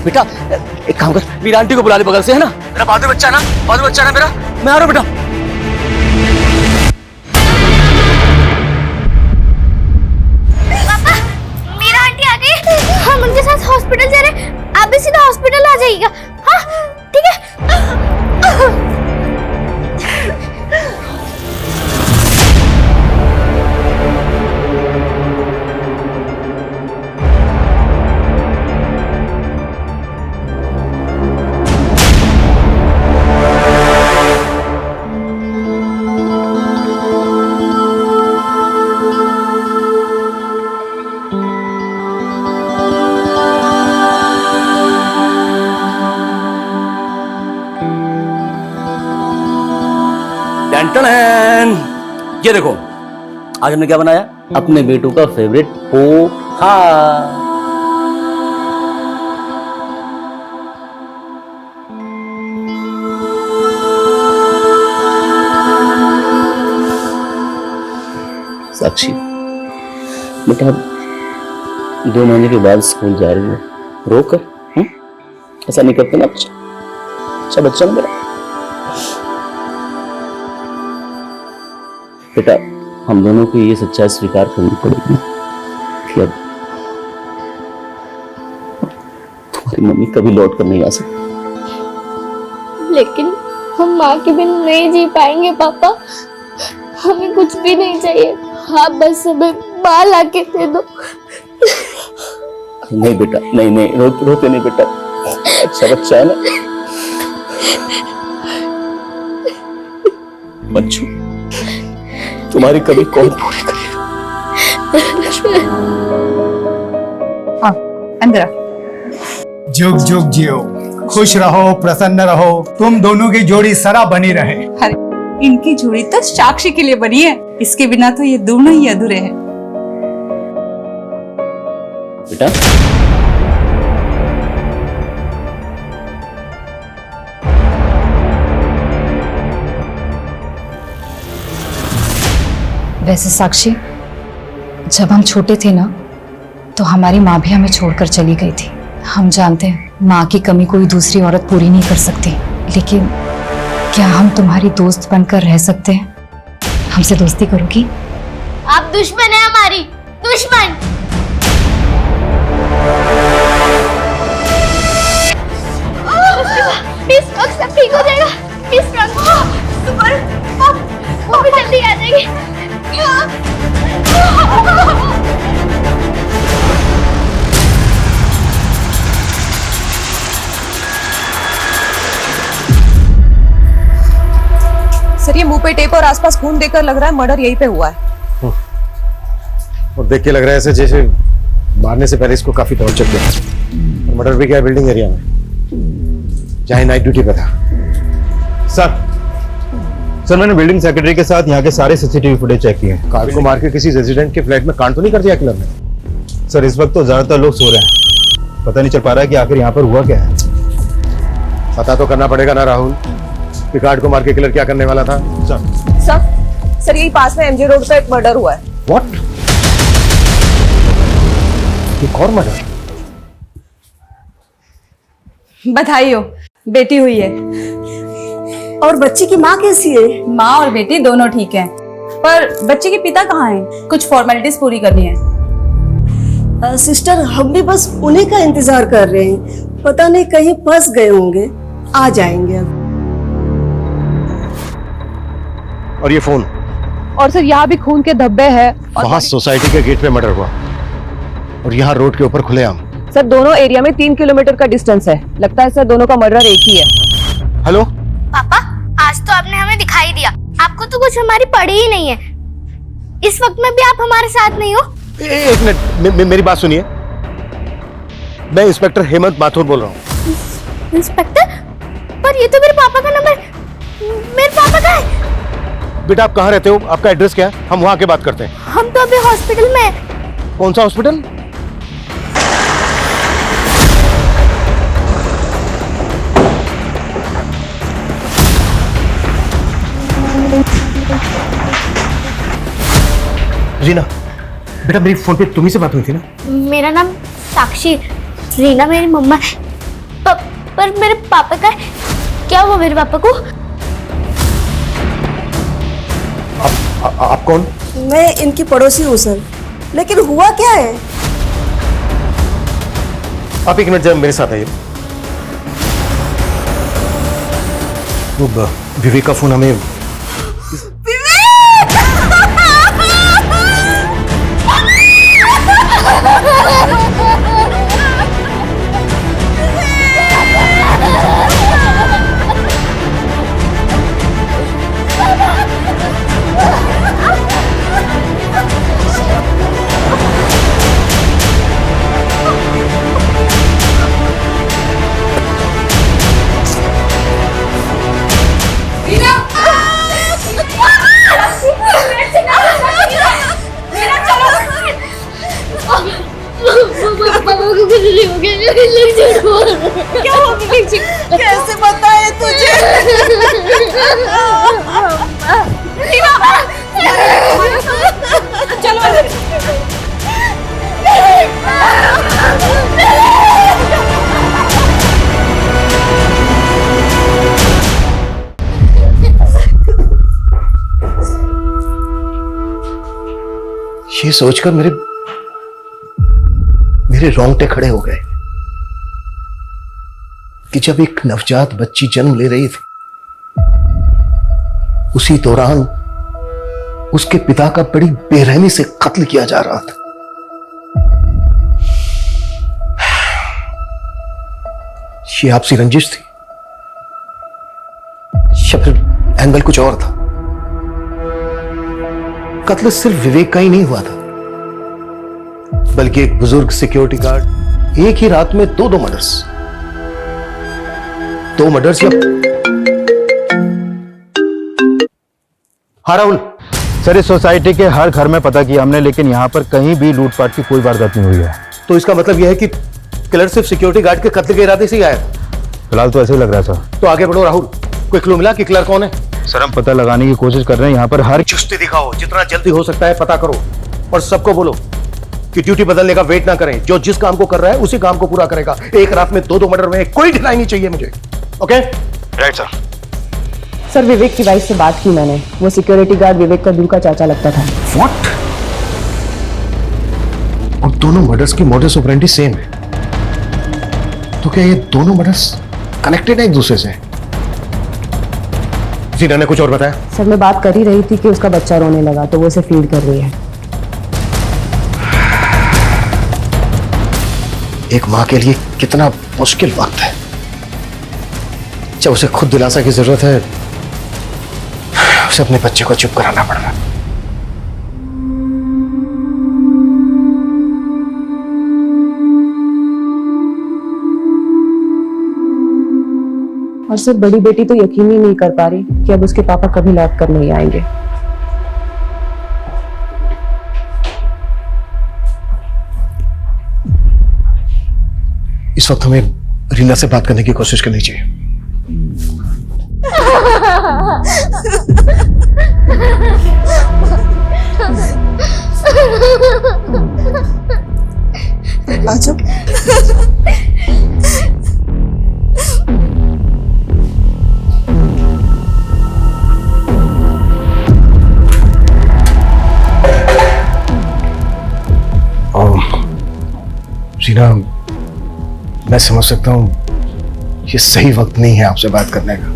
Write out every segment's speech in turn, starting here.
देख बेटा, एक काम कर, मेरी आंटी को बुला ले बगल से, है ना? मेरा बहादुर बच्चा है ना, बहादुर बच्चा है ना मेरा, मैं आ रहा हूँ बेटा। पापा, मेरा आंटी आ गई। हम उनके साथ हॉस्पिटल जा रहे हैं, आप भी सीधा हॉस्पिटल आ जाइएगा। हाँ ठीक है। ये देखो, आज हमने क्या बनाया? अपने बेटू का फेवरेट पोहा। साक्षी बेटा, 2 महीने के बाद स्कूल जा रही है, रो कर ऐसा नहीं करते ना। अच्छा बच्चा ना मेरा। बेटा, हम दोनों को ये सच्चाई स्वीकार करनी पड़ेगी कि अब तुम्हारी मम्मी कभी लौट कर नहीं आ सकती। लेकिन हम माँ के बिन नहीं जी पाएंगे पापा, हमें कुछ भी नहीं चाहिए, आप बस हमें माँ लाके दे दो। नहीं बेटा, नहीं रोते नहीं बेटा, अच्छा बच्चा है ना। बच्चू, तुम्हारी कभी कौन पूरी करेगा? हाँ, अंदर। जुग जुग जियो, खुश रहो, प्रसन्न रहो, तुम दोनों की जोड़ी सदा बनी रहे। अरे इनकी जोड़ी तो साक्षी के लिए बनी है, इसके बिना तो ये दोनों ही अधूरे हैं। बेटा, वैसे साक्षी, जब हम छोटे थे ना, तो हमारी माँ भी हमें छोड़कर चली गई थी। हम जानते हैं माँ की कमी कोई दूसरी औरत पूरी नहीं कर सकती, लेकिन क्या हम तुम्हारी दोस्त बनकर रह सकते हैं? हमसे दोस्ती करोगी? आप दुश्मन है हमारी, दुश्मन। इस वक्त सब ठीक हो जाएगा, इस वक्त वो भी जल्दी आ जाएगी। सर, ये मुंह पे टेप और आसपास खून देकर लग रहा है मर्डर यहीं पे हुआ है। और देख के लग रहा है ऐसे जैसे मारने से पहले इसको काफी टॉर्चर किया। मर्डर भी क्या है बिल्डिंग एरिया में, जहाँ नाइट ड्यूटी पे था। सर, मैंने बिल्डिंग सेक्रेटरी के साथ यहाँ के सारे सीसीटीवी फुटेज चेक किए। कार को मार के किसी रेजिडेंट के फ्लैट में कांड तो नहीं कर दिया किलर ने? सर, इस वक्त तो ज्यादातर लोग सो रहे हैं, पता नहीं चल पा रहा है कि आखिर यहाँ पर हुआ क्या है। पता तो करना पड़ेगा ना राहुल, पिकार्ड को मार के किलर क्या करने वाला था। सर यही पास में एमजे रोड पे एक मर्डर हुआ है। व्हाट? एक और मर्डर? बधाई हो, बेटी हुई है। और बच्चे की माँ कैसी है? माँ और बेटी दोनों ठीक हैं, पर बच्चे के पिता कहाँ हैं? कुछ फॉर्मेलिटीज पूरी करनी है। सिस्टर, हम भी बस उन्हीं का इंतजार कर रहे हैं, पता नहीं कहीं फंस गए होंगे, आ जाएंगे अब। और ये फोन? और सर यहाँ भी खून के धब्बे हैं। वहां सोसाइटी के गेट पे मर्डर हुआ और यहाँ रोड के ऊपर खुलेआम। सर दोनों एरिया में 3 किलोमीटर का डिस्टेंस है, लगता है सर दोनों का मर्डर एक ही है। हेलो पापा, आज तो आपने हमें दिखाई दिया, आपको तो कुछ हमारी पड़ी ही नहीं है। इस वक्त में भी आप हमारे साथ नहीं हो। एक मिनट, मेरी बात सुनिए। मैं इंस्पेक्टर हेमंत माथुर बोल रहा हूँ। इंस्पेक्टर? पर ये तो मेरे पापा का नंबर, मेरे पापा का है। बेटा, आप कहाँ रहते हो? आपका एड्रेस क्या है? हम वहाँ के बात करते हैं। हम तो अभी हॉस्पिटल में हैं। कौन सा हॉस्पिटल? रीना, बेटा मेरी फोन पे तुम्ही से बात हुई थी ना? मेरा नाम साक्षी, रीना मेरी मम्मा है। पर मेरे पापा का क्या हुआ मेरे पापा को? आप कौन? मैं इनकी पड़ोसी हूँ सर, लेकिन हुआ क्या है? आप एक मिनट जरा मेरे साथ आइए। वो विवेक का फोन हमें कैसे बताए तुझे? ये सोचकर मेरे रोंगटे खड़े हो गए कि जब एक नवजात बच्ची जन्म ले रही थी, उसी दौरान उसके पिता का बड़ी बेरहमी से कत्ल किया जा रहा था। ये आपसी रंजिश थी या फिर एंगल कुछ और था? कत्ल सिर्फ विवेक का ही नहीं हुआ था, बल्कि एक बुजुर्ग सिक्योरिटी गार्ड एक ही रात में दो मर्डर्स या हाँ राहुल, सर इस सोसाइटी के हर घर में पता किया हमने, लेकिन यहाँ पर कहीं भी लूटपाट की कोई वारदात नहीं हुई है। तो इसका मतलब यह है कि किलर सिर्फ सिक्योरिटी गार्ड के कत्ल के इरादे से ही आया था। फिलहाल तो ऐसे ही लग रहा है सर। तो आगे बढ़ो राहुल, कोई क्लू मिला कि किलर कौन है? सर हम पता लगाने की कोशिश कर रहे हैं, यहाँ पर हर चुस्ती दिखाओ, जितना जल्दी हो सकता है पता करो, और सबको बोलो कि ड्यूटी बदलने का वेट ना करें। जो जिस काम को कर रहा है उसी काम को पूरा करेगा। एक रात में दो मर्डर में कोई ढिलाई नहीं चाहिए मुझे। Okay right sir. सर विवेक की वाइफ से बात की मैंने, वो सिक्योरिटी गार्ड विवेक का दूर का चाचा लगता था। व्हाट? और दोनों मर्डर्स की मोडस ऑपरेंडी सेम है, तो क्या ये दोनों मर्डर्स कनेक्टेड है एक दूसरे से? जीना ने कुछ और बताया? सर मैं बात कर ही रही थी कि उसका बच्चा रोने लगा तो वो उसे फीड कर रही है। एक मां के लिए कितना मुश्किल वक्त है जब उसे खुद दिलासा की जरूरत है, उसे अपने बच्चे को चुप कराना पड़ रहा है। और सर बड़ी बेटी तो यकीन ही नहीं कर पा रही कि अब उसके पापा कभी लौट कर नहीं आएंगे। इस वक्त हमें रीना से बात करने की कोशिश करनी चाहिए। आजो। रीना, मैं समझ सकता हूं ये सही वक्त नहीं है आपसे बात करने का,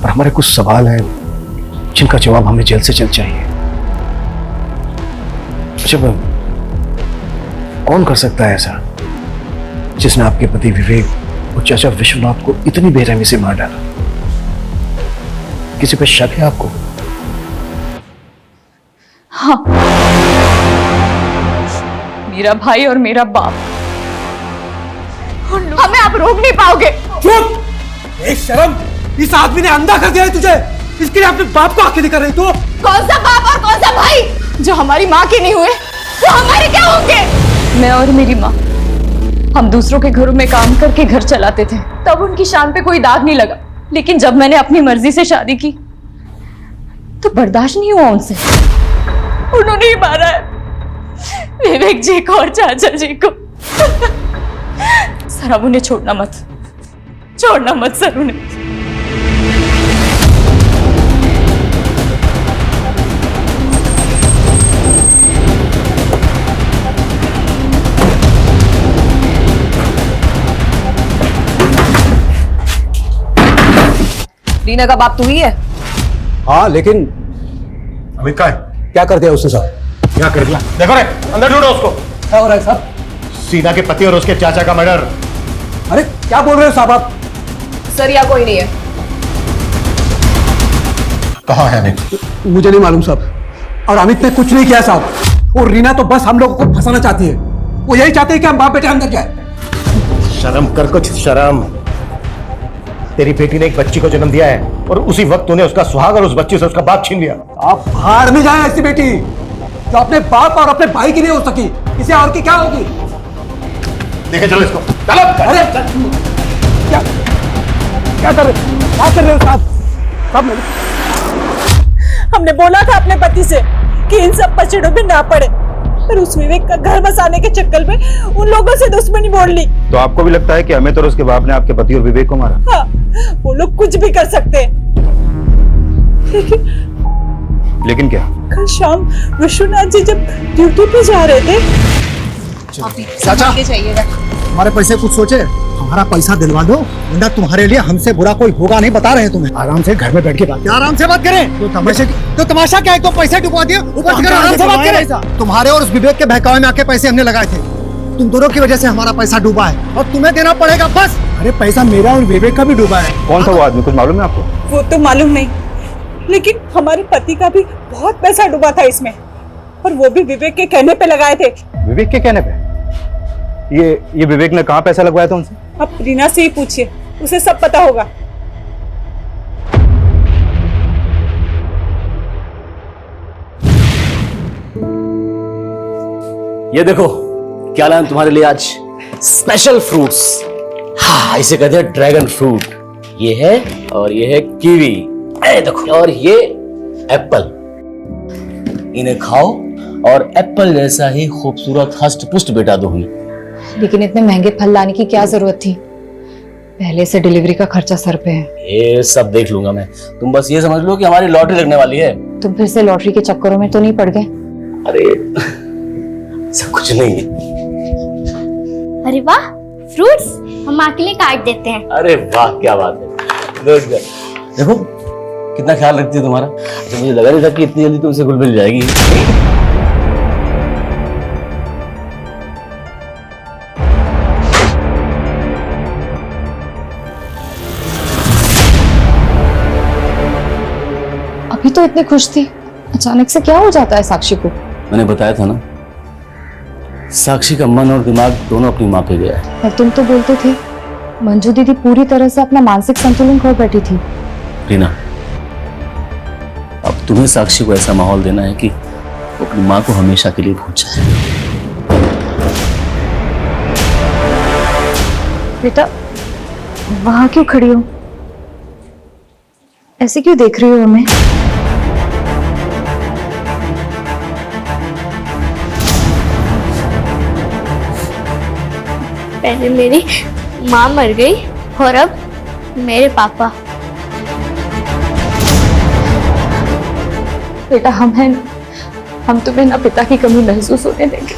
पर हमारे कुछ सवाल हैं जिनका जवाब हमें जल्द से जल्द चाहिए। अच्छा, कौन कर सकता है ऐसा जिसने आपके पति विवेक और चाचा विश्वनाथ को इतनी बेरहमी से मार डाला? किसी पे शक है आपको? हाँ, मेरा भाई और मेरा बाप। हमें आप रोक नहीं पाओगे। चुप! एक शर्म! इस आदमी ने अंधा कर दिया है तुझे। इसके लिए अपने बाप को आंखें दिखा रही तू। कौन सा बाप और कौन सा भाई? जो हमारी माँ के नहीं हुए वो हमारे क्या होंगे? मैं और मेरी माँ, हम दूसरों के घरों में काम करके घर चलाते थे, तब उनकी शान पे कोई दाग नहीं लगा। लेकिन जब मैंने अपनी मर्जी से शादी की तो बर्दाश्त नहीं हुआ उनसे। उन्होंने ही मारा है विवेक जी को और चाचा जी को। सर अब उन्हें छोड़ना मत सर उन्हें। रीना का बाप तू ही है? हाँ, लेकिन अमित का है? क्या कर दिया उसने साहब? क्या कर दिया? देखो रे, अंदर ढूंढो उसको। क्या हो रहा है साहब? सीना के पति और उसके चाचा का मर्डर। अरे क्या बोल रहे हो साहब आप? सर यहाँ कोई नहीं है। कहाँ है अमित? मुझे नहीं मालूम साहब, और अमित ने कुछ नहीं किया साहब। और रीना तो बस हम लोगों को फंसाना चाहती है। वो यही चाहती है कि हम बाप बेटे अंदर जाए। शर्म कर, कुछ शर्म। तेरी बेटी ने एक बच्ची को जन्म दिया है और उसी वक्त तूने उसका सुहाग और उस बच्ची से उसका बाप छीन लिया। आप भाड़ में जाए ऐसी बेटी जो अपने बाप और अपने भाई की नहीं हो सकी, इसे और की क्या होगी? देखे चलो इसको, चलो। अरे क्या कर रहे हो साहब? हमने बोला था अपने पति से कि इन सब पचड़ों में ना पड़े, पर उस विवेक का घर बसाने के चक्कर में उन लोगों से दुश्मनी मोड़ ली। तो आपको भी लगता है कि अमित और उसके बाप ने आपके पति और विवेक को मारा? हाँ, वो लोग कुछ भी कर सकते हैं। लेकिन क्या? कल शाम विश्वनाथ जी जब ड्यूटी पे जा रहे थे। चाचा, हमारे पैसे कुछ सोचे? हमारा पैसा दिलवा दो, वरना तुम्हारे लिए हमसे बुरा कोई होगा नहीं, बता रहे हैं तुम्हें। आराम से घर में बैठ के बात, आराम से बात करें। तो तमाशा क्या है? तो पैसे डुबा दिए, आराम से बात करें। तुम्हारे और उस विवेक के बहकावे में आके पैसे हमने लगाए थे, तुम दोनों की वजह से हमारा पैसा डूबा है और तुम्हें देना पड़ेगा बस। अरे पैसा मेरा और विवेक का भी डूबा है। कौन था वो आदमी, कुछ मालूम है आपको? वो तो मालूम नहीं, लेकिन हमारे पति का भी बहुत पैसा डूबा था इसमें, और वो भी विवेक के कहने पे लगाए थे। विवेक के कहने पे? ये विवेक ने कहाँ पैसा लगवाया था उनसे? अब रीना से ही पूछिए, उसे सब पता होगा। ये देखो क्या लाया तुम्हारे लिए आज, स्पेशल फ्रूट्स। हाँ, इसे कहते हैं ड्रैगन फ्रूट। ये है, और ये है कीवी। देखो, और ये एप्पल। इन्हें खाओ और एप्पल जैसा ही खूबसूरत हष्ट पुष्ट बेटा दो हमें। लेकिन इतने महंगे फल लाने की क्या जरूरत थी? पहले से डिलीवरी का खर्चा सर पे है। ये सब देख लूंगा मैं, तुम बस ये समझ लो कि हमारी लॉटरी लगने वाली है। तुम फिर से लॉटरी के चक्करों में तो नहीं पड़ गए? अरे सब कुछ नहीं है। अरे वाह, फ्रूट्स हम माँ के लिए काट देते हैं। अरे वाह, क्या बात है। देखो कितना ख्याल रखती है तुम्हारा। तो मुझे लगा नहीं था कि इतनी जल्दी तुमसे घुल मिल जाएगी। अभी तो इतनी खुश थी, अचानक से क्या हो जाता है साक्षी को? मैंने बताया था ना, साक्षी का मन और दिमाग दोनों अपनी माँ पे गया है। और तुम तो बोलते थे मंजू दीदी पूरी तरह से अपना मानसिक संतुलन खो बैठी थी। रीना, अब तुम्हें साक्षी को ऐसा माहौल देना है कि वो अपनी माँ को हमेशा के लिए भूल जाए। बेटा, वहां क्यों खड़ी हो? ऐसे क्यों देख रही हो हमें? पहले मेरी माँ मर गई और अब मेरे पापा। बेटा, हम हैं ना, हम तुम्हें ना पिता की कमी महसूस होने देंगे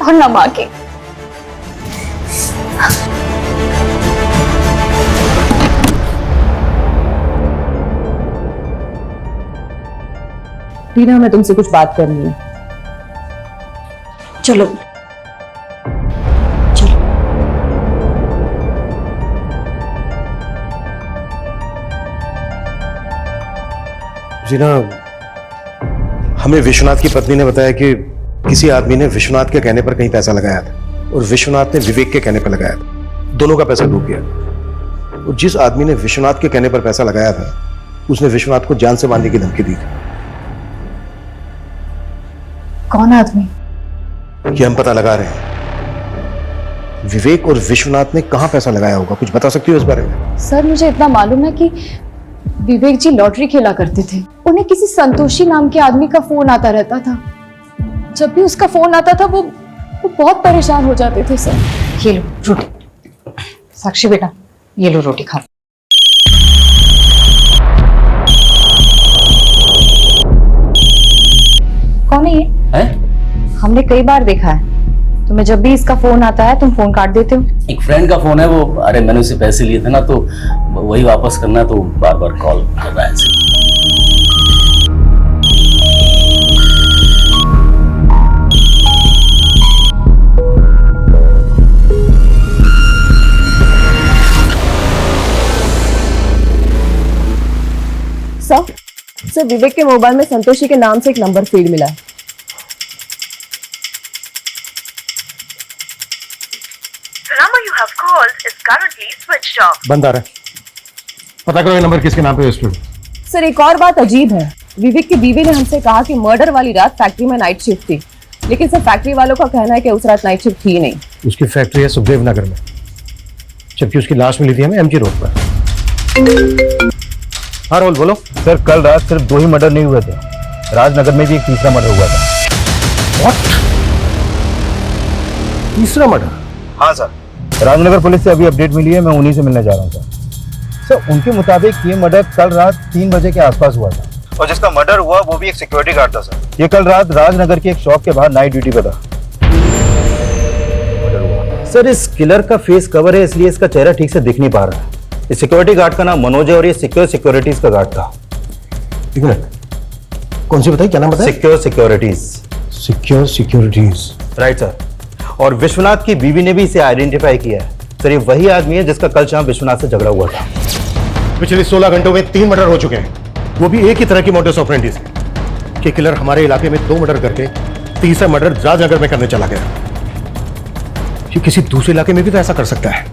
और ना माँ की। रीना, मैं तुमसे कुछ बात करनी है। चलो जीना, हमें विश्वनाथ की पत्नी ने बताया कि किसी आदमी ने विश्वनाथ के कहने पर कहीं पैसा लगाया था और विश्वनाथ ने विवेक के कहने पर लगाया था। दोनों का पैसा डूब गया। और जिस आदमी ने विश्वनाथ के कहने पर पैसा लगाया था, उसने विश्वनाथ को जान से मारने की धमकी दी थी। कौन आदमी? ये हम पता लगा रहे हैं। विवेक और विश्वनाथ ने कहां पैसा लगाया होगा, कुछ बता सकती हो इस बारे में? सर, मुझे इतना मालूम है कि विवेक जी लॉटरी खेला करते थे। उन्हें किसी संतोषी नाम के आदमी का फोन आता रहता था। जब भी उसका फोन आता था वो बहुत परेशान हो जाते थे सर। ये लो रोटी। साक्षी बेटा ये लो रोटी खा। कौन है ये? हमने कई बार देखा है, तुम्हें जब भी इसका फोन आता है तुम फोन काट देते हो। एक फ्रेंड का फोन है वो, अरे मैंने उसे पैसे लिए थे ना तो वही वापस करना है, तो बार बार कॉल कर रहा है। सर विवेक के मोबाइल में संतोषी के नाम से एक नंबर फीड मिला है। बंद आ रहा है, पता करो ये नंबर किसके नाम पे रजिस्टर्ड। सर एक और बात अजीब है, विवेक की बीवी ने हमसे कहा कि मर्डर वाली रात फैक्ट्री में नाइट शिफ्ट थी, लेकिन सर फैक्ट्री वालों का कहना है कि उस रात नाइट शिफ्ट थी नहीं। उसकी फैक्ट्री है सुखदेव नगर में, जबकि उसकी लाश मिली थी हमें एमजी रोड पर। हाँ रोल बोलो। सर कल रात सिर्फ 2 ही मर्डर नहीं हुए थे, राजनगर में भी एक तीसरा मर्डर हुआ था। What? तीसरा मर्डर? हाँ सर, राजनगर पुलिस से अभी अपडेट मिली है, मैं उन्हीं से मिलने जा रहा हूँ सर। उनके मुताबिक ये मर्डर कल रात 3 बजे के आसपास हुआ था, और जिसका मर्डर हुआ वो भी एक सिक्योरिटी गार्ड था सर। ये कल रात राजनगर की एक शॉप के बाहर नाइट ड्यूटी पे था। सर इस किलर का फेस कवर है, इसलिए इसका चेहरा ठीक से दिख नहीं पा रहा है। इस सिक्योरिटी गार्ड का नाम मनोज है और ये सिक्योरिटीज का गार्ड था। कौन सी बताई, क्या नाम बताया? सिक्योरिटीज। Right sir. और विश्वनाथ की बीवी ने भी इसे आइडेंटिफाई किया है। सर ये वही आदमी है जिसका कल शाम विश्वनाथ से झगड़ा हुआ था। पिछले 16 घंटों में 3 मर्डर हो चुके हैं, वो भी एक ही तरह की मोडस ऑपरेंडी से। कि किलर हमारे इलाके में 2 मर्डर करके तीसरा मर्डर राजनगर में करने चला गया। ये किसी दूसरे इलाके में भी तो ऐसा कर सकता है,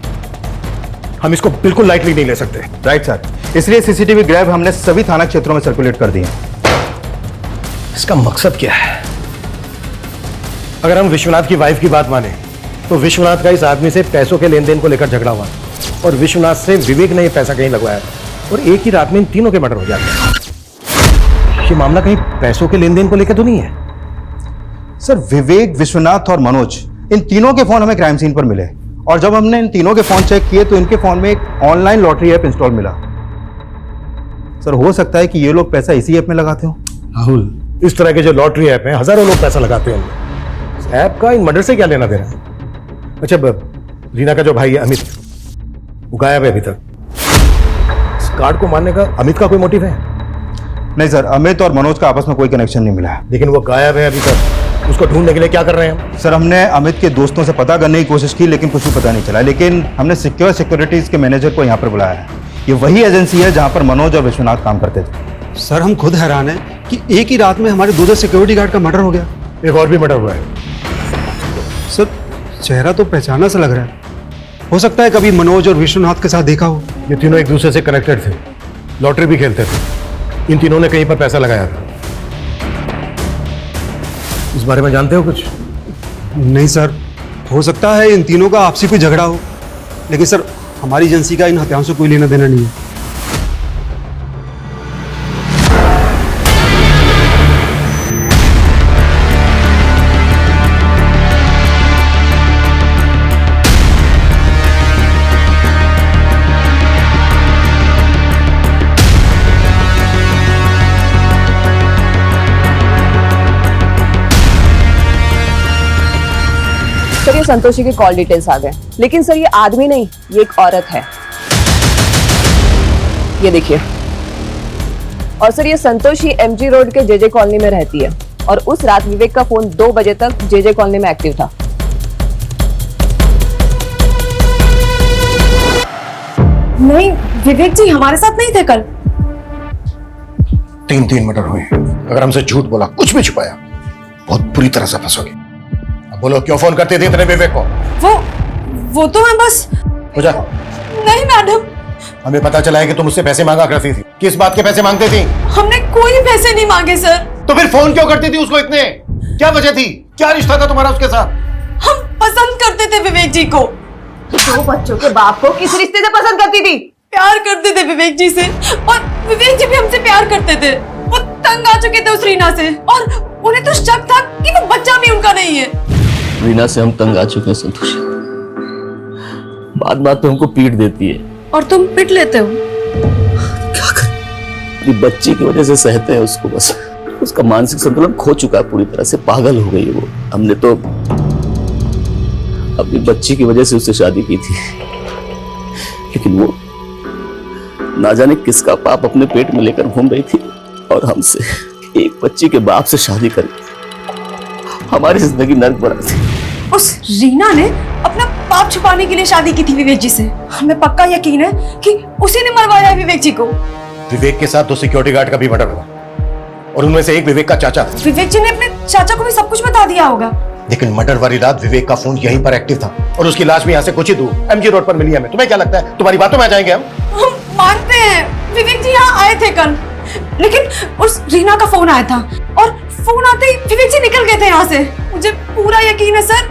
हम इसको बिल्कुल लाइटली नहीं ले सकते। राइट सर, इसलिए सीसीटीवी ग्रैब हमने सभी थाना क्षेत्रों में सर्कुलेट कर दिए। इसका मकसद क्या है? अगर हम विश्वनाथ की वाइफ की बात माने तो विश्वनाथ का इस आदमी से पैसों के लेन देन को लेकर झगड़ा हुआ, और विश्वनाथ से विवेक ने यह पैसा कहीं लगवाया, और एक ही रात में इन तीनों के मर्डर हो जाते हैं। ये मामला कहीं पैसों के लेन देन को लेकर तो नहीं है? सर विवेक, विश्वनाथ और मनोज, इन तीनों के फोन हमें क्राइम सीन पर मिले, और जब हमने इन तीनों के फोन चेक किए तो इनके फोन में एक ऑनलाइन लॉटरी ऐप इंस्टॉल मिला। सर हो सकता है कि ये लोग पैसा इसी ऐप में लगाते हो। राहुल, इस तरह के जो लॉटरी ऐप हैं हजारों लोग पैसा लगाते हैं, इस ऐप का इन मर्डर से क्या लेना देना है? अच्छा रीना का जो भाई है अमित, वो गायब है अभी तक। इस कार्ड को मारने का अमित का कोई मोटिव है? नहीं सर, अमित और मनोज का आपस में कोई कनेक्शन नहीं मिला है। लेकिन वो गायब है अभी तक, उसको ढूंढने के लिए क्या कर रहे हैं? सर हमने अमित के दोस्तों से पता करने की कोशिश की, लेकिन कुछ भी पता नहीं चला। लेकिन हमने सिक्योरिटीज के मैनेजर को यहाँ पर बुलाया है। ये वही एजेंसी है जहाँ पर मनोज और विश्वनाथ काम करते थे। सर हम खुद हैरान हैं कि एक ही रात में हमारे 2 सिक्योरिटी गार्ड का मर्डर हो गया। एक और भी मर्डर हुआ है। सर चेहरा तो पहचाना सा लग रहा है, हो सकता है कभी मनोज और विश्वनाथ के साथ देखा हो। ये तीनों एक दूसरे से कनेक्टेड थे, लॉटरी भी खेलते थे, इन तीनों ने कहीं पर पैसा लगाया था। इस बारे में जानते हो कुछ? नहीं सर, हो सकता है इन तीनों का आपसी कोई झगड़ा हो, लेकिन सर हमारी एजेंसी का इन हत्याओं से कोई लेना देना नहीं है। सर ये संतोषी के कॉल डिटेल्स आ गए, लेकिन सर ये आदमी नहीं, ये एक औरत है। ये देखिए। और सर ये संतोषी एमजी रोड के जेजे कॉलोनी में रहती है, और उस रात विवेक का फोन 2 बजे तक जेजे कॉलोनी में एक्टिव था। नहीं, विवेक जी हमारे साथ नहीं थे कल। 3 मर्डर हुए। अगर हमसे झूठ बोला, कुछ भी छुपाया, बहुत बुरी तरह से फंसोगे। अब बोलो, क्यों फोन करते थे इतने विवेक को? वो तो मैं बस। हो जा। नहीं मैडम, हमें पता चला है कि तुम उससे पैसे मांगा करती थी। किस बात के पैसे मांगती थी? हमने कोई पैसे नहीं मांगे सर। तो फिर फोन क्यों करती थी उसको इतने? क्या वजह थी? क्या रिश्ता था तुम्हारा उसके साथ? हम पसंद करते थे विवेक जी को। 2 बच्चों के बाप को किस रिश्ते से पसंद करती थी? प्यार करते थे विवेक जी से, और विवेक जी भी हमसे प्यार करते थे। वो तंग आ चुके थे उस रीना से, और उन्हें तो शक था कि वो बच्चा भी उनका नहीं है। रीना से हम तंग आ चुके हैं संतोषी। बात बात पे हमको पीट देती है। और तुम पिट लेते हो? अपनी बच्ची की वजह से सहते हैं उसको, बस उसका मानसिक संतुलन खो चुका है, पूरी तरह से पागल हो गई है वो। हमने तो अपनी बच्ची की वजह से उससे शादी की थी, लेकिन वो ना जाने किसका पाप अपने पेट में लेकर घूम रही थी और हमसे एक बच्ची के बाप से शादी कर हमारी जिंदगी नर्क बना दी। उस रीना ने अपना पाप छुपाने के लिए शादी की थी विवेक जी से। हमें पक्का यकीन है कि उसी ने मरवाया है विवेक जी को। विवेक के साथ 2 सिक्योरिटी गार्ड का भी मर्डर हुआ और उनमें से एक विवेक का चाचा था। विवेक जी ने अपने चाचा को भी सब कुछ बता दिया होगा। लेकिन मर्डर वाली रात विवेक का फोन यहीं पर एक्टिव था और उसकी लाश भी यहाँ से कुछ ही दूर एमजी रोड पर मिली हमें। तुम्हें क्या लगता है तुम्हारी बातों में आ जाएंगे हम मानते हैं विवेक जी यहाँ आए थे कल, लेकिन उस रीना का फोन आया था और फोन आते ही विवेक जी निकल गए थे यहाँ से। मुझे पूरा यकीन है सर,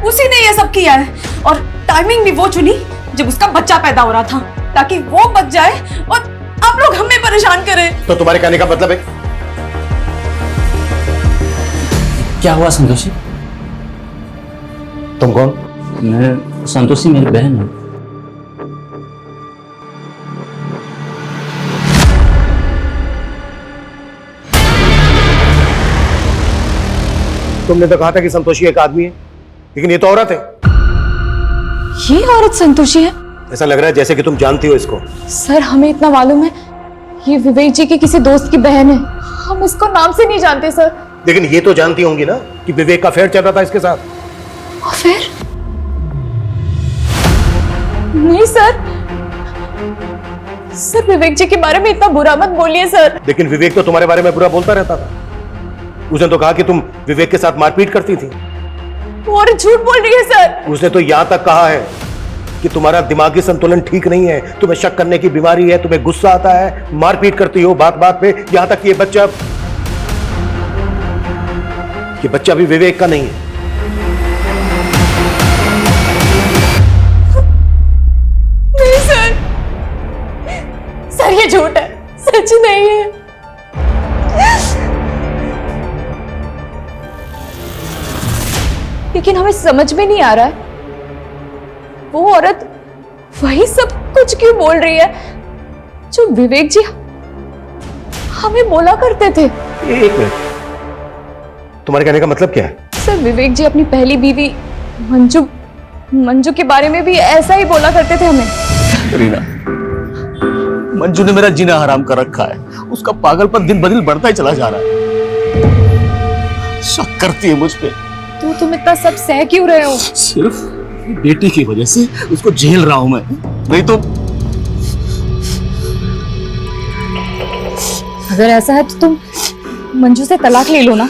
उसी ने ये सब किया है और टाइमिंग भी वो चुनी जब उसका बच्चा पैदा हो रहा था, ताकि वो बच जाए और आप लोग हमें परेशान करें। तो तुम्हारे कहने का मतलब है? क्या हुआ संतोषी? तुम कौन? मैं संतोषी, मेरी बहन है। तुमने तो कहा था कि संतोषी एक आदमी है, लेकिन ये तो औरत है। ये औरत संतोषी है? ऐसा लग रहा है जैसे कि तुम जानती हो इसको। सर हमें इतना मालूम है, ये विवेक जी की किसी दोस्त की बहन है। हम इसको नाम से नहीं जानते सर। लेकिन ये तो जानती होंगी ना कि विवेक का अफेयर चल रहा था इसके साथ। अफेयर? नहीं सर, सर विवेक जी के बारे में इतना बुरा मत बोलिए सर। लेकिन विवेक तो तुम्हारे बारे में बुरा बोलता रहता था। उसने तो कहा कि तुम विवेक के साथ मारपीट करती थी। वो झूठ बोल रही है सर। उसने तो यहां तक कहा है कि तुम्हारा दिमागी संतुलन ठीक नहीं है, तुम्हें शक करने की बीमारी है, तुम्हें गुस्सा आता है, मारपीट करती हो बात बात पे, यहां तक कि ये बच्चा भी विवेक का नहीं है। नहीं सर, सर ये झूठ है, सच नहीं है। लेकिन हमें समझ में नहीं आ रहा है वो औरत वही सब कुछ क्यों बोल रही है जो विवेक जी हमें बोला करते थे। एक मिनट, तुम्हारे कहने का मतलब क्या है? सर विवेक जी अपनी पहली बीवी मंजू के बारे में भी ऐसा ही बोला करते थे हमें। रीना, मंजू ने मेरा जीना हराम कर रखा है। उसका पागलपन दिन ब दिन बढ़ता ही चला जा रहा है। शक करती है मुझ पे। तो तुम इतना सब सह क्यों रहे हो? सिर्फ बेटी की वजह से उसको झेल रहा हूं मैं, नहीं तो। अगर ऐसा है तो तुम मंजू से तलाक ले लो ना।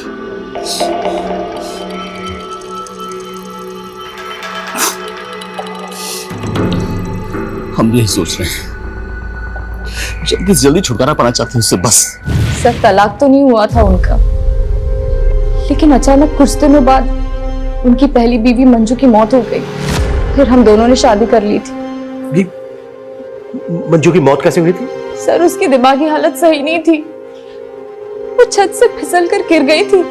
हम यही सोच रहे हैं, जल्दी से जल्दी छुटकारा पाना चाहते हैं उससे, बस। सर तलाक तो नहीं हुआ था उनका, लेकिन अचानक कुछ दिनों बाद उनकी पहली बीवी मंजू की मौत हो गई। फिर हम दोनों ने शादी कर ली थी। मंजू की मौत कैसे हुई थी? सर उसकी दिमागी हालत सही नहीं थी, वो छत से फिसल कर गिर गई थी।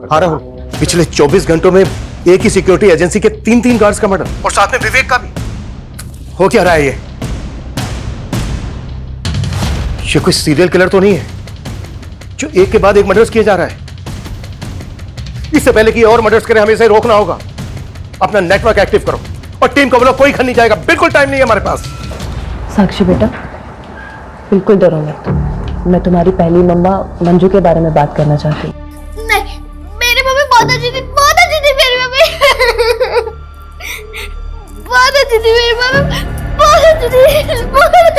हाँ राहुल, पिछले 24 घंटों में एक ही सिक्योरिटी एजेंसी के 3 गार्ड्स का मर्डर और साथ में विवेक का भी। हो क्या रहा है ये कोई सीरियल किलर तो नहीं है जो एक के बाद एक मर्डर्स किए जा रहा है? इससे पहले कि और मर्डर्स करें हमें इसे रोकना होगा। अपना नेटवर्क एक्टिव करो और टीम को बोलो कोई घर नहीं जाएगा, बिल्कुल टाइम नहीं है हमारे पास। साक्षी बेटा, बिल्कुल डरो मत। मैं तुम्हारी पहली मम्मा मंजू के बारे में बात करना चाहती हूँ। नहीं, मेरी मम्मी बहुत अच्छी थी, बहुत अच्छी थी मेरी मम्मी। बहुत अच्छी थी मेरी मम्मी, बहुत अच्छी थी, बहुत अच्छी थी।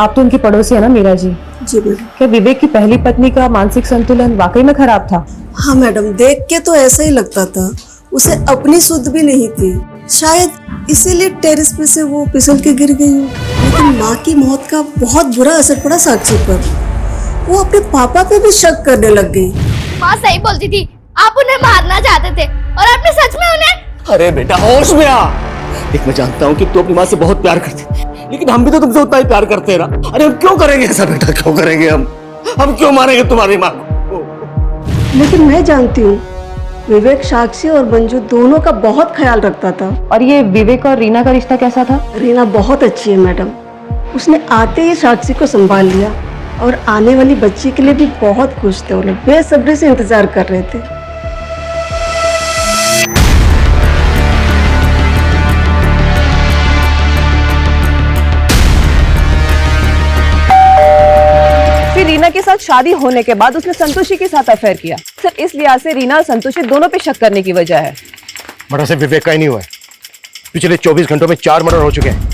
आप तो उनकी पड़ोसी है ना मीरा जी? जी मैडम। क्या विवेक की पहली पत्नी का मानसिक संतुलन वाकई में खराब था? हाँ मैडम, देख के तो ऐसा ही लगता था। उसे अपनी सुध भी नहीं थी, शायद इसीलिए टेरेस पे से वो फिसल के गिर गई हो। लेकिन माँ की मौत का बहुत बुरा असर पड़ा साक्षी पर। वो अपने पापा पे भी शक करने लग गई। माँ सही बोलती थी, आप उन्हें मारना चाहते थे और आपने सच में उन्हें। अरे बेटा होश में आ। देख मैं जानता हूँ कि तू अपनी माँ से बहुत प्यार करती, लेकिन हम भी तो तुमसे उतना ही प्यार करते हैं ना। अरे हम क्यों करेंगे ऐसा बेटा, क्यों करेंगे हम क्यों मारेंगे तुम्हारी माँ को? लेकिन मैं जानती हूँ विवेक साक्षी और मंजू दोनों का बहुत ख्याल रखता था। और ये विवेक और रीना का रिश्ता कैसा था? रीना बहुत अच्छी है मैडम, उसने आते ही साक्षी को संभाल लिया और आने वाली बच्ची के लिए भी बहुत खुश थे। उन्हें बेसब्री से इंतजार कर रहे थे। फिर रीना के साथ शादी होने के बाद उसने संतोषी के साथ अफेयर किया। सर इस लिहाज से रीना और संतोषी दोनों पे शक करने की वजह है। मर्डर सिर्फ विवेक का ही नहीं हुआ है, पिछले 24 घंटों में 4 मर्डर हो चुके हैं।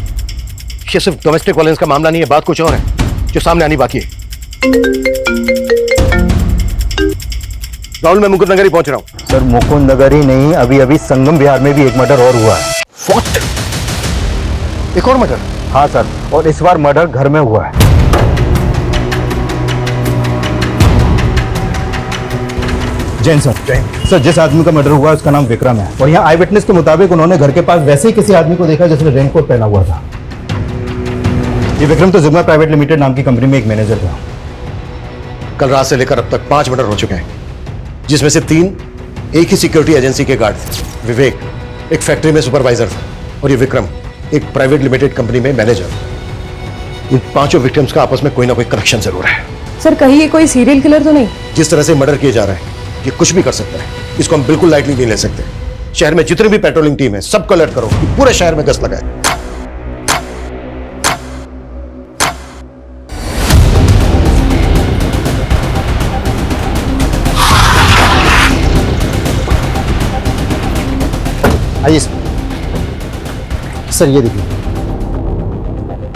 ये सिर्फ डोमेस्टिक वायलेंस का मामला नहीं है, बात कुछ और है जो सामने आनी बाकी है। राहुल मैं मुकुंद नगर ही पहुंच रहा हूं। सर मुकुंद नगर ही नहीं, अभी अभी संगम बिहार में भी एक मर्डर और हुआ है। What? एक और मर्डर? हाँ सर, और इस बार मर्डर घर में हुआ है। जैन सर, सर जिस आदमी का मर्डर हुआ है उसका नाम विक्रम है, और यहाँ आई विटनेस के मुताबिक उन्होंने घर के पास वैसे ही किसी आदमी को देखा जिसने रेनकोट पहना हुआ था। ये विक्रम तो जिग्मा प्राइवेट लिमिटेड नाम की कंपनी में एक मैनेजर था। कल रात से लेकर अब तक 5 मर्डर हो चुके हैं, जिसमें से 3 एक ही सिक्योरिटी एजेंसी के गार्ड थे। विवेक एक फैक्ट्री में सुपरवाइजर था और ये विक्रम एक प्राइवेट लिमिटेड कंपनी में मैनेजर। इन 5 विक्टिम्स का आपस में कोई ना कोई कनेक्शन जरूर है। सर कहीं ये कोई सीरियल किलर तो नहीं? जिस तरह से मर्डर किए जा रहे हैं ये कुछ भी कर सकता है, इसको हम बिल्कुल लाइटली नहीं ले सकते। शहर में जितनी भी पेट्रोलिंग टीम है सबको अलर्ट करो कि पूरे शहर में गश्त लगाए। आइए सर, ये देखिए,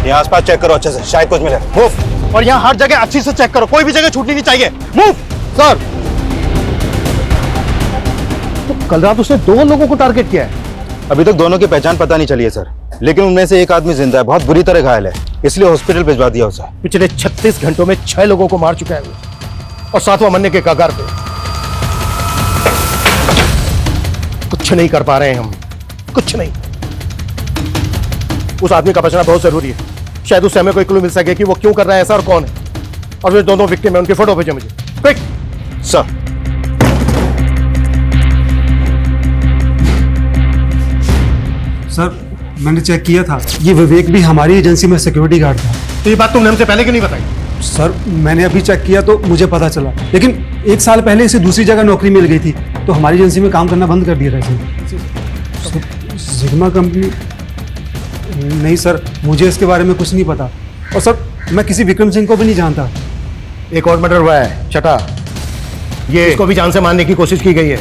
यहाँ आसपास चेक करो अच्छे से, शायद कुछ मिले। मूव। और यहाँ हर जगह अच्छी से चेक करो, कोई भी जगह छूटनी नहीं चाहिए। मूव। सर तो कल रात उसने 2 लोगों को टारगेट किया है। अभी तक दोनों की पहचान पता नहीं चली है सर, लेकिन उनमें से एक आदमी जिंदा है, बहुत बुरी तरह घायल है, इसलिए हॉस्पिटल भिजवा दिया उसे। पिछले 36 घंटों में 6 लोगों को मार चुका है वो, और 7वां मरने के कगार पे। कुछ नहीं कर पा रहे हैं हम, कुछ नहीं। उस आदमी का बचना बहुत जरूरी है, शायद उससे हमें कोई क्लू मिल सके कि वो क्यों कर रहा है ऐसा और कौन है। और वे दोनों विक्टिम है, उनकी फोटो भेजो मुझे क्विक। सर सर मैंने चेक किया था, ये विवेक भी हमारी एजेंसी में सिक्योरिटी गार्ड था। तो ये बात तुमने हमसे पहले क्यों नहीं बताई? सर मैंने अभी चेक किया तो मुझे पता चला, लेकिन 1 साल पहले इसे दूसरी जगह नौकरी मिल गई थी तो हमारी एजेंसी में काम करना बंद कर दिया था इसे। Sigma company? नहीं सर, मुझे इसके बारे में कुछ नहीं पता, और सर मैं किसी विक्रम सिंह को भी नहीं जानता। एक और मर्डर हुआ है, छठा। ये इसको भी जान से मारने की कोशिश की गई है।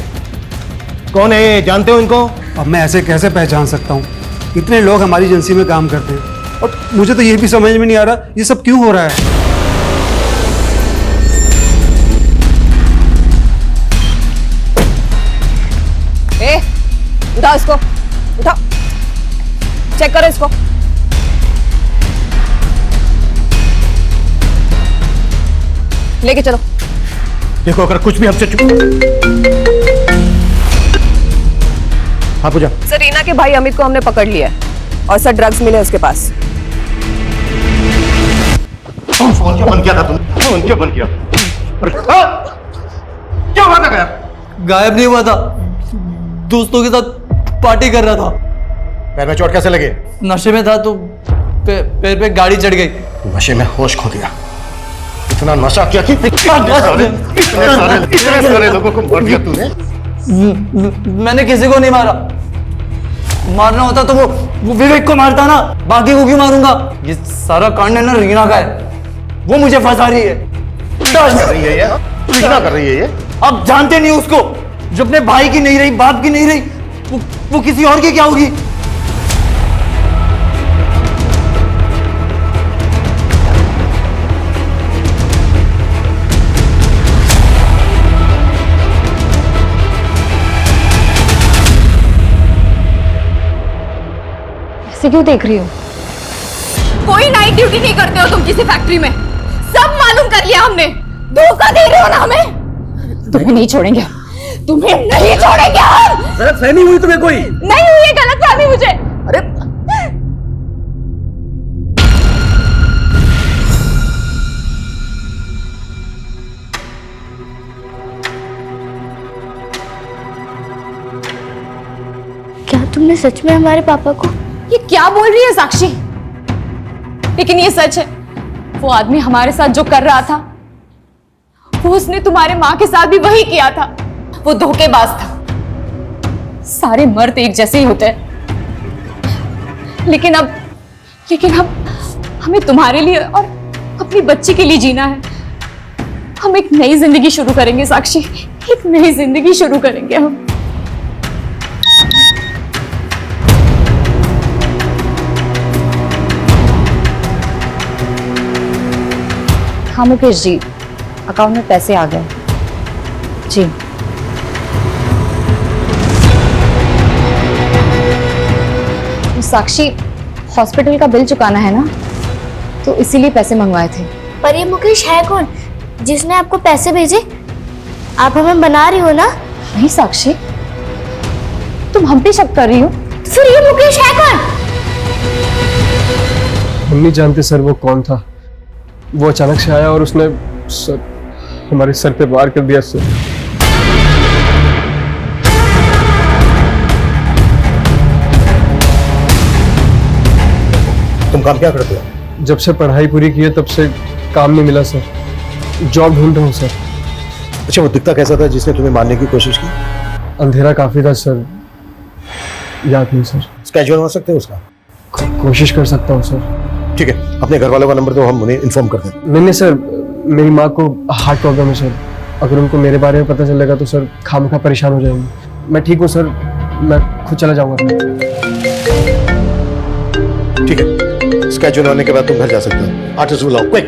कौन है ये, जानते हो इनको? अब मैं ऐसे कैसे पहचान सकता हूँ, इतने लोग हमारी एजेंसी में काम करते हैं, और मुझे तो ये भी समझ में नहीं आ रहा ये सब क्यों हो रहा है। उठाओ इसको, उठाओ, चेक करो इसको। लेके चलो। देखो अगर कुछ भी हमसे हाँ पूजा। सर रीना के भाई अमित को हमने पकड़ लिया है, और सर ड्रग्स मिले उसके पास। फोन क्यों बंद किया था तुमने? फोन क्यों बंद किया? क्या हुआ था गायब? गायब नहीं हुआ था, दोस्तों के साथ पार्टी कर रहा था। पैर में चोट कैसे लगे? नशे में था तो पैर पे गाड़ी चढ़ गई। नशे में होश खो दिया। इतना नशा किया कि इतने सारे लोगों को मार दिया तूने। मैंने किसी को नहीं मारा, मारना होता तो वो विवेक को मारता ना, बाकी को क्यों मारूंगा? ये सारा कांड है ना रीना का है, वो मुझे फंसा रही है। कर रही है ये, रीना कर रही है ये। आप जानते नहीं उसको, जो अपने भाई की नहीं रही, बाप की नहीं रही, वो किसी और की क्या होगी? ऐसे क्यों देख रही हो? कोई नाइट ड्यूटी नहीं करते हो तुम किसी फैक्ट्री में, सब मालूम कर लिया हमने। धोखा दे रहे हो ना हमें। तुम्हें नहीं छोड़ेंगे, तुम्हें नहीं छोड़ेंगे हम। गलतफहमी हुई तुम्हें कोई? नहीं हुई है गलतफहमी मुझे। अरे क्या तुमने सच में हमारे पापा को? ये क्या बोल रही है साक्षी? लेकिन ये सच है, वो आदमी हमारे साथ जो कर रहा था वो उसने तुम्हारे माँ के साथ भी वही किया था। वो धोखेबाज था। सारे मर्द एक जैसे ही होते हैं, लेकिन अब हमें तुम्हारे लिए और अपनी बच्ची के लिए जीना है। हम एक नई जिंदगी शुरू करेंगे साक्षी, एक नई जिंदगी शुरू करेंगे हम। हाँ मुकेश जी, अकाउंट में पैसे आ गए जी। साक्षी, हॉस्पिटल का बिल चुकाना है ना, तो इसीलिए पैसे मंगवाए थे। पर ये मुकेश है कौन जिसने आपको पैसे भेजे? आप हमें बना रही हो ना? नहीं साक्षी, तुम हम पे शक कर रही हो। फिर ये मुकेश है कौन? हम नहीं जानते सर वो कौन था। वो अचानक से आया और उसने हमारे सर पे वार कर दिया सर। तुम काम क्या करते हो? जब से पढ़ाई पूरी की है तब से काम नहीं मिला सर, जॉब ढूंढ रहा हूँ सर। अच्छा, वो दिखता कैसा था जिसने तुम्हें मारने की कोशिश की? अंधेरा काफी था सर, याद नहीं सर। स्केड्यूल हो सकते हैं उसका? कोशिश कर सकता हूँ सर। ठीक है, अपने घर वालों का नंबर दो, हम उन्हें इन्फॉर्म कर दें। नहीं सर, मेरी माँ को हार्ट प्रॉब्लम है सर। अगर उनको मेरे बारे में पता चलेगा तो सर खामखा परेशान हो जाएंगे। मैं ठीक हूँ सर, मैं खुद चला जाऊंगा। ठीक है, स्केड्यूल होने के बाद तुम घर जा सकते हो। आर्टिस्ट बुलाओ, क्विक।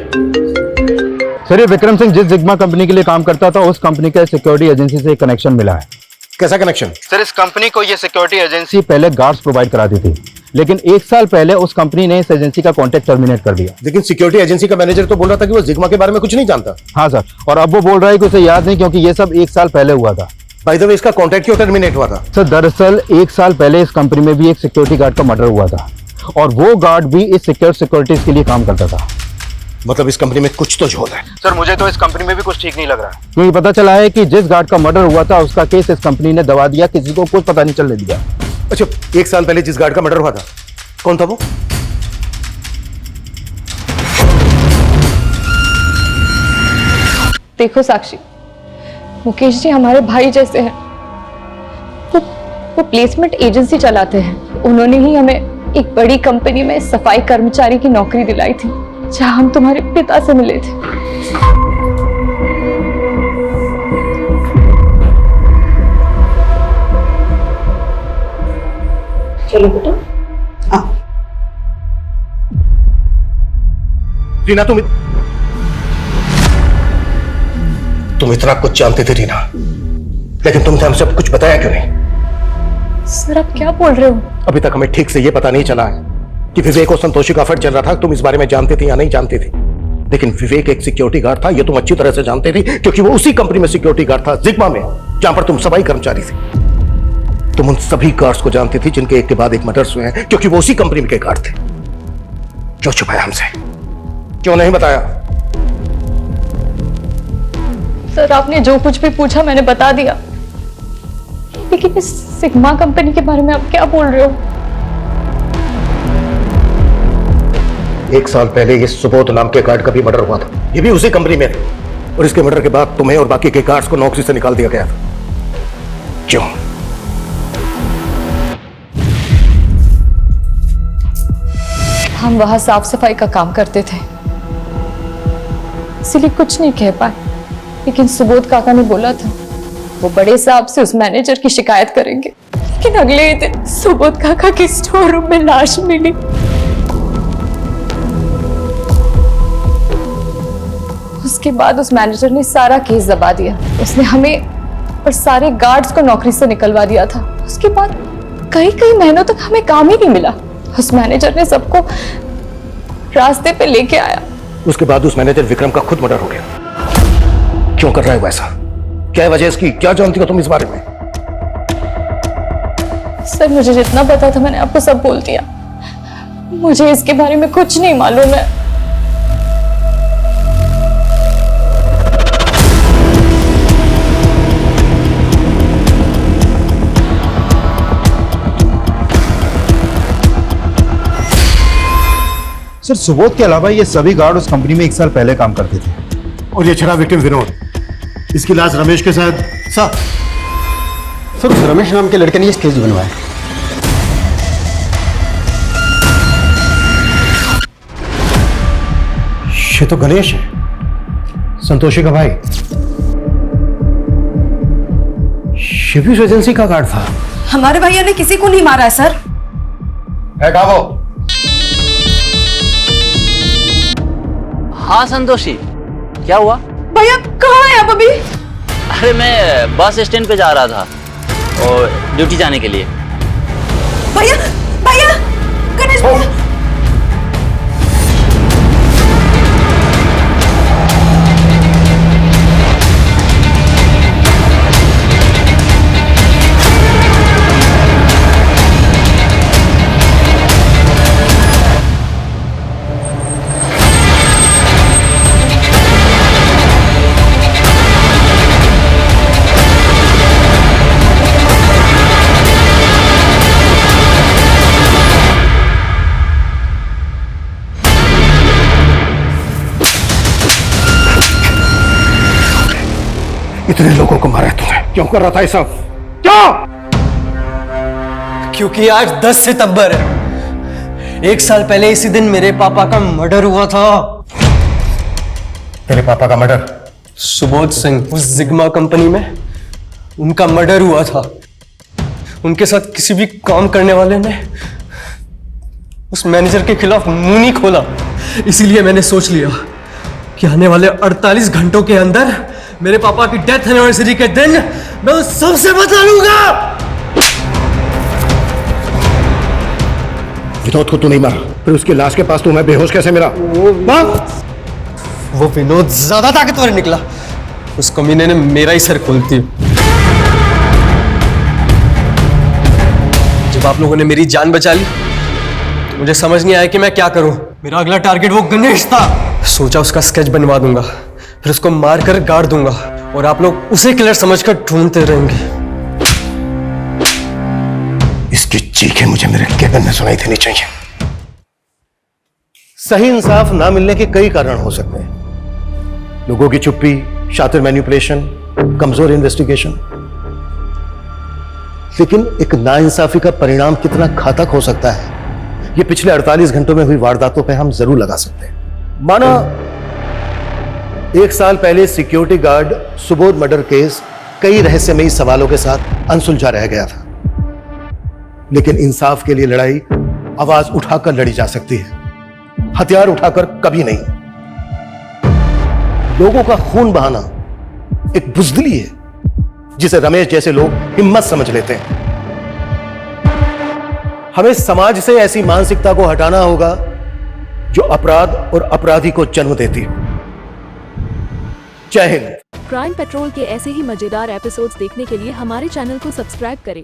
सर, ये विक्रम सिंह जिस जिग्मा कंपनी के लिए काम करता था, उस कंपनी के सिक्योरिटी एजेंसी से एक कनेक्शन मिला है। कैसा कनेक्शन? सर, इस कंपनी को ये सिक्योरिटी एजेंसी पहले गार्ड्स प्रोवाइड कराती थी, लेकिन 1 साल पहले उस कंपनी ने इस एजेंसी का कॉन्ट्रैक्ट टर्मिनेट कर दिया। लेकिन सिक्योरिटी एजेंसी का मैनेजर तो बोल रहा था कि वो जिग्मा के बारे में कुछ नहीं जानता। हाँ सर, और अब वो बोल रहा है कि उसे याद नहीं, क्योंकि ये सब 1 साल पहले हुआ था। बाय द वे, इसका कॉन्ट्रैक्ट क्यों टर्मिनेट हुआ था? सर, दरअसल 1 साल पहले इस कंपनी में भी एक सिक्योरिटी गार्ड का मर्डर हुआ था, और वो गार्ड भी इस सिक्योरिटीज के लिए काम करता था। मतलब इस कंपनी में कुछ तो झोल है। सर, मुझे तो इस कंपनी में भी कुछ ठीक नहीं लग रहा है, क्योंकि पता चला है कि जिस गार्ड का मर्डर हुआ था उसका केस इस कंपनी ने दबा दिया, किसी को कुछ पता नहीं चलने दिया। अच्छा, 1 साल पहले जिस गार्ड का मर्डर हुआ था, कौन था वो? देखो साक्षी, मुकेश जी हमारे भाई जैसे हैं। वो प्लेसमेंट एजेंसी चलाते हैं। उन्होंने ही हमें एक बड़ी कंपनी में सफाई कर्मचारी की नौकरी दिलाई थी, जहां हम तुम्हारे पिता से मिले थे। चलो बेटा, रीना, तुम इतना कुछ जानते थे रीना, लेकिन तुमने हमसे अब कुछ बताया क्यों नहीं? सर, आप क्या बोल रहे हो? अभी तक हमें ठीक से ये पता नहीं चला है कि विवेक और संतोषी का अफेयर चल रहा था। तुम इस बारे में जानते थे या नहीं जानते थे? लेकिन विवेक एक सिक्योरिटी गार्ड था, ये तुम अच्छी तरह से जानते थे, क्योंकि वो उसी कंपनी में सिक्योरिटी गार्ड था, जिग्मा में, जहां पर तुम सफाई कर्मचारी थे। तुम उन सभी गार्ड्स को जानते थे जिनके एक के बाद एक मर्डर्स हुए हैं, क्योंकि वो उसी कंपनी के गार्ड थे। क्यों छुपाया हमसे? क्यों नहीं बताया? सर, आपने जो कुछ भी पूछा मैंने बता दिया, लेकिन इस सिग्मा कंपनी के बारे में आप क्या बोल रहे हो? 1 साल पहले ये सुबोध नाम के गार्ड का भी मर्डर हुआ था, ये भी उसी कंपनी में था, और इसके मर्डर के बाद तुम्हें और बाकी के गार्ड्स को नौकरी से निकाल दिया गया था। क्यों? हम वहां साफ सफाई का काम करते थे, इसलिए कुछ नहीं कह पाए। लेकिन सुबोध काका ने बोला था वो बड़े साहब से उस मैनेजर की शिकायत करेंगे, लेकिन अगले ही दिन सुबोध काका के स्टोर रूम में लाश मिली। उसके बाद उस मैनेजर ने सारा केस दबा दिया। उसने हमें और सारे गार्ड्स को नौकरी से निकलवा दिया था। उसके बाद कई महीनों तक हमें काम ही नहीं मिला। उस मैनेजर ने सबको रास्ते पे लेके आया। उसके बाद उस मैनेजर विक्रम का खुद मर्डर हो गया। क्यों कर रहा है वैसा? क्या है वजह इसकी? क्या जानती हो तुम इस बारे में? सर मुझे जितना पता था मैंने आपको सब बोल दिया। मुझे इसके बारे में कुछ नहीं मालूम है। सर सुबोध के अलावा ये सभी गार्ड उस कंपनी में 1 साल पहले काम करते थे। और ये छड़ा विक्टिम विनोद, इसकी लाश रमेश के साथ। सर उस रमेश नाम के लड़के ने ये स्केच बनवाया। ये तो गणेश है, संतोषी का भाई। ये भी उस एजेंसी का गार्ड था। हमारे भैया ने किसी को नहीं मारा है सर। है कहाँ वो? हाँ संतोषी, क्या हुआ? भैया कहाँ है आप अभी? अरे मैं बस स्टैंड पे जा रहा था और ड्यूटी जाने के लिए। भैया भैया गणेश भैया। इतने लोगों को मारा है तुमने, क्यों कर रहा था ये सब? क्यों? क्योंकि आज 10 सितंबर है। 1 साल पहले इसी दिन मेरे पापा का मर्डर हुआ था। तेरे पापा का मर्डर? सुबोध सिंह, उस जिग्मा कंपनी में उनका मर्डर हुआ था। उनके साथ किसी भी काम करने वाले ने उस मैनेजर के खिलाफ मुंह नहीं खोला। इसीलिए मैंने सोच लिया कि आने वाले 48 घंटों के अंदर मेरे पापा की डेथ एनिवर्सरी के दिन मैं उस सबसे बदला लूंगा। विनोद को तू नहीं मारा, फिर उसकी लाश के पास तू मैं बेहोश कैसे मिला? वो विनोद ज्यादा ताकतवर निकला। उस कमीने ने मेरा ही सर खोल दिया। जब आप लोगों ने मेरी जान बचा ली तो मुझे समझ नहीं आया कि मैं क्या करूं। मेरा अगला टारगेट वो गणेश था। सोचा उसका स्केच बनवा दूंगा, फिर उसको मारकर गाड़ दूंगा और आप लोग उसे किलर समझकर ढूंढते रहेंगे। इसकी चीखें मुझे मेरे केबिन में सुनाई देनी चाहिए। सही इंसाफ ना मिलने के कई कारण हो सकते हैं। लोगों की चुप्पी, शातिर मैनिपुलेशन, कमजोर इन्वेस्टिगेशन। लेकिन एक नाइंसाफी का परिणाम कितना घातक हो सकता है, ये पिछले 48 घंटों में हुई वारदातों पे हम जरूर लगा सकते हैं। माना 1 साल पहले security guard Subodh murder case कई रहस्यमयी सवालों के साथ अनसुलझा रह गया था, लेकिन इंसाफ के लिए लड़ाई आवाज उठाकर लड़ी जा सकती है, हथियार उठाकर कभी नहीं। लोगों का खून बहाना एक बुज़दिली है जिसे रमेश जैसे लोग हिम्मत समझ लेते हैं। हमें समाज से ऐसी मानसिकता को हटाना होगा जो अपराध और अपराधी को जन्म देती है। जय हिंद। क्राइम पेट्रोल के ऐसे ही मजेदार एपिसोड्स देखने के लिए हमारे चैनल को सब्सक्राइब करें